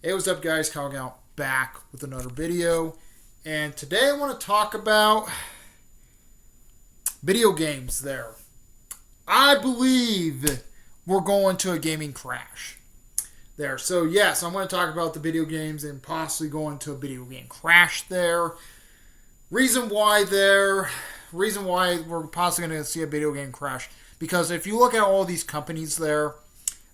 Hey, what's up, guys? Kyle out back with another video, and today I want to talk about video games. I believe we're going to a gaming crash. So yes, I'm going to talk about the video games and possibly going to a video game crash. Reason why we're possibly going to see a video game crash, because if you look at all these companies they're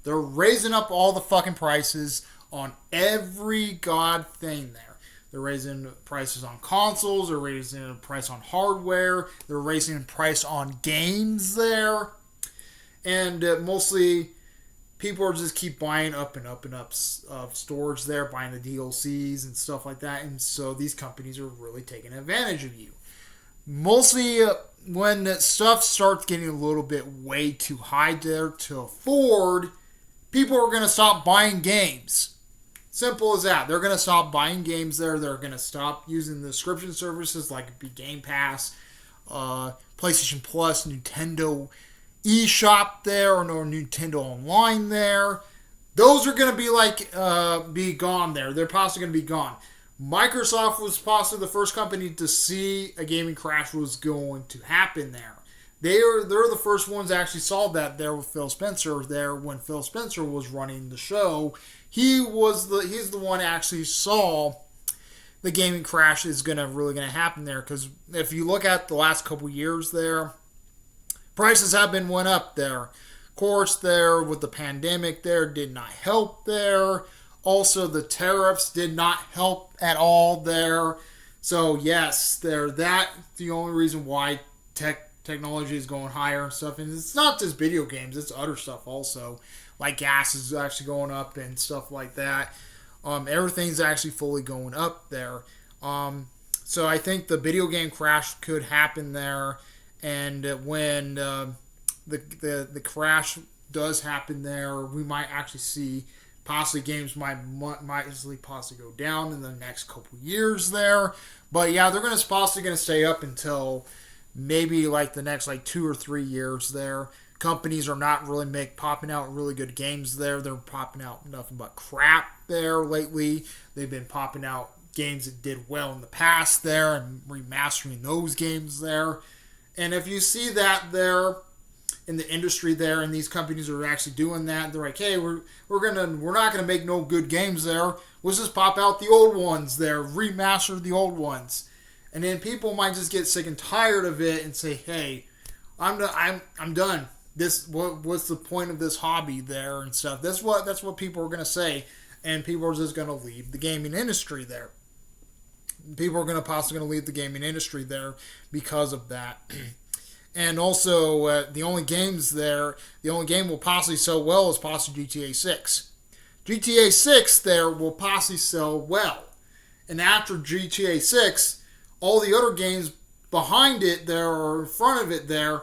raising up all the fucking prices on every god thing there. They're raising prices on consoles, they're raising the price on hardware, they're raising the price on games there. And mostly people are just keep buying up and up and up of storage there, buying the DLCs and stuff like that. And so these companies are really taking advantage of you. Mostly when stuff starts getting a little bit way too high there to afford, people are going to stop buying games. Simple as that. They're going to stop buying games there. They're going to stop using the subscription services like Game Pass, PlayStation Plus, Nintendo eShop there, or no Nintendo Online there. Those are going to be gone there. They're possibly going to be gone. Microsoft was possibly the first company to see a gaming crash was going to happen there. They're the first ones that actually saw that there with Phil Spencer there when Phil Spencer was running the show. He's the one that actually saw the gaming crash is really gonna happen there, because if you look at the last couple years there, prices have been went up there. Of course, there with the pandemic there did not help there. Also, the tariffs did not help at all there. So yes, that's the only reason why technology is going higher and stuff. And it's not just video games, it's other stuff also. Like gas is actually going up and stuff like that. Everything's actually fully going up there. So I think the video game crash could happen there. And when the crash does happen there, we might actually see possibly games might easily possibly go down in the next couple years there. But yeah, they're possibly going to stay up until maybe like the next 2 or 3 years there. Companies are not really popping out really good games there. They're popping out nothing but crap there lately. They've been popping out games that did well in the past there and remastering those games there. And if you see that there in the industry there, and these companies are actually doing that, they're like, hey, we're not gonna make no good games there. Let's just pop out the old ones there, remaster the old ones. And then people might just get sick and tired of it and say, hey, I'm done. What's the point of this hobby there and stuff? That's what people are gonna say, and people are just gonna leave the gaming industry there. People are possibly gonna leave the gaming industry there because of that. And also, the only game will possibly sell well is possibly GTA 6. GTA 6 there will possibly sell well, and after GTA 6, all the other games behind it there or in front of it there,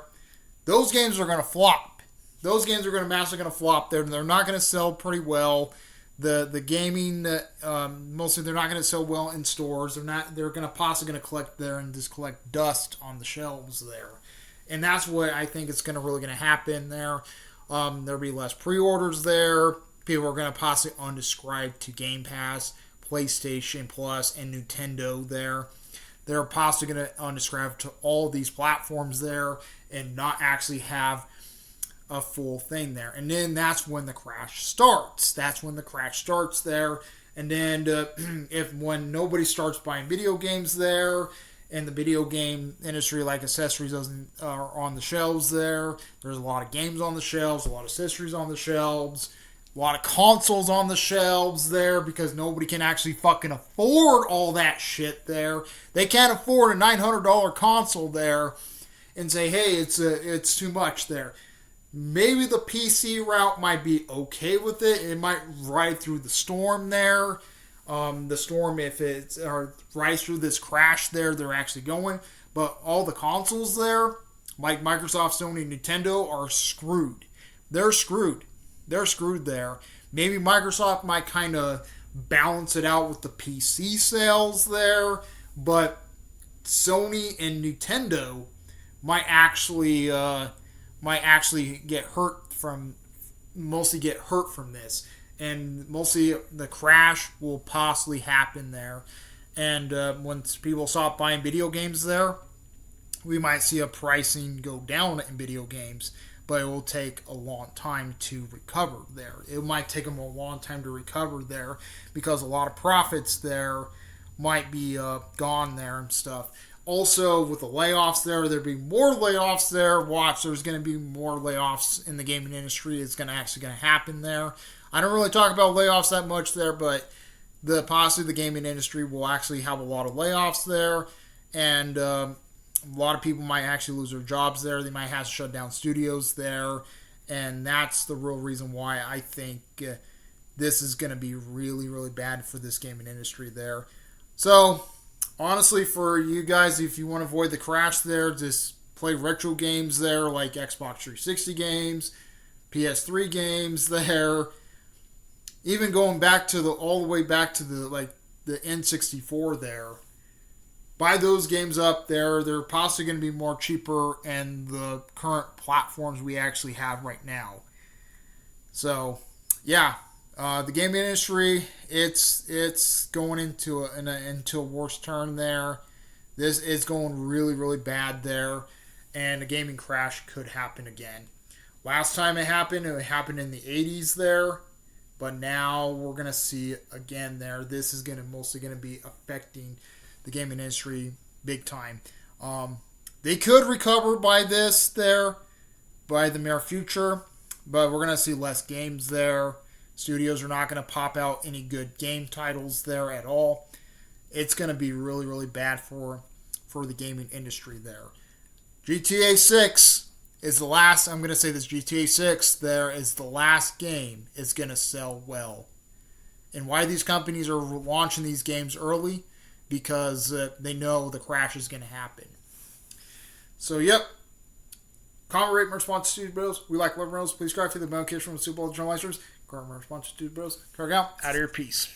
those games are going to flop. Those games are massively going to flop. They're not going to sell pretty well. The gaming mostly they're not going to sell well in stores. They're possibly going to collect there and just collect dust on the shelves there. And that's what I think is really going to happen there. There'll be less pre-orders there. People are going to possibly unsubscribe to Game Pass, PlayStation Plus, and Nintendo there. They're possibly going to unsubscribe to all these platforms there and not actually have a full thing there. And then that's when the crash starts. There. And then when nobody starts buying video games there, and the video game industry, like accessories, are on the shelves there. There's a lot of games on the shelves, a lot of accessories on the shelves, a lot of consoles on the shelves there, because nobody can actually fucking afford all that shit there. They can't afford a $900 console there and say, hey, it's too much there. Maybe the PC route might be okay with it. It might ride through the storm there. The storm, if it's right through this crash there, they're actually going. But all the consoles there, like Microsoft, Sony, Nintendo, are screwed. They're screwed there. Maybe Microsoft might kind of balance it out with the PC sales there, but Sony and Nintendo might actually get hurt from this. and mostly the crash will possibly happen there. And once people stop buying video games there, we might see a pricing go down in video games, but it will take a long time to recover there. It might take them a long time to recover there because a lot of profits there might be gone there and stuff. Also, with the layoffs there'll be more layoffs there. Watch, there's going to be more layoffs in the gaming industry. It's actually going to happen there. I don't really talk about layoffs that much there, but possibly the gaming industry will actually have a lot of layoffs there, and a lot of people might actually lose their jobs there. They might have to shut down studios there, and that's the real reason why I think this is going to be really, really bad for this gaming industry there. So, honestly, for you guys, if you want to avoid the crash there, just play retro games there, like Xbox 360 games, PS3 games there. Even going back to all the way back to the N64 there. Buy those games up there. They're possibly going to be more cheaper in the current platforms we actually have right now. So, yeah. The gaming industry, it's going into a worse turn there. This is going really, really bad there, and a gaming crash could happen again. Last time it happened in the 80s there, but now we're going to see it again there. This is mostly going to be affecting the gaming industry big time. They could recover by the near future, but we're going to see less games there. Studios are not going to pop out any good game titles there at all. It's going to be really, really bad for the gaming industry there. GTA 6 is the last, I'm going to say this, GTA 6 there is the last game is going to sell well. And why these companies are launching these games early? Because they know the crash is going to happen. So, yep. Comment, rate, and response to Dude Bros. We like love bros. Please subscribe to the notification from the Super Bowl journalisters. Comment, response to Dude Bros. Kirk out. Out of here. Peace.